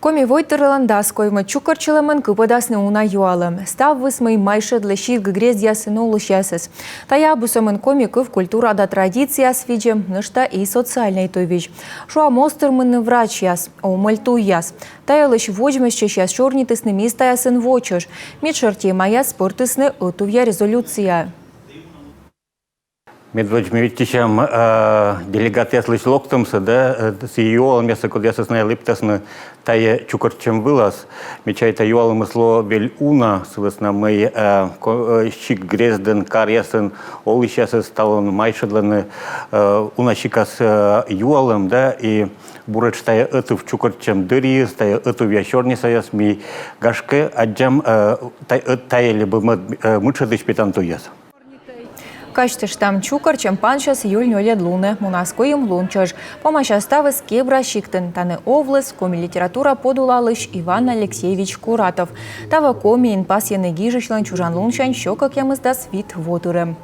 Коми войтерландас койма чукарчыламын кыпадасны уна юалым. Став высмый майшы для щит грез ясыну лыщасыз. Тая бусамын коми кыв культура да традиция свиджем, нышта и социальный тойвич. Шуа мостермын врач яс, омальту яс. Тая лыщ вожмес чещас чорнитысны миста ясын вочыш. Митшарти мая спортысны отувья резолюция. Медведчмевичам делегация слышь локтомса, да, с юалом я куда сосная липтасна тая чукарчем вылаз, мечай та юалом сло вель уна, свысна мы щик грезден карьясен, олы сейчас стал он майшедланы уна щикас юалом, да, и бурач тая эту в чукарчем дыри, тая эту в ящорне саяс ми гашке, аджам тая либо мучадыш питантуяс. Качтыш там чукар, чем паншас юльнёлед луны, мунаскоим лунчаж. Помощь оставыз кебра щиктен, таны овлыс, коми литература подулалыш Иван Алексеевич Куратов. Тава коми инпас яны гижишлан чужан лунчан щёкак ямыздас вид водурем.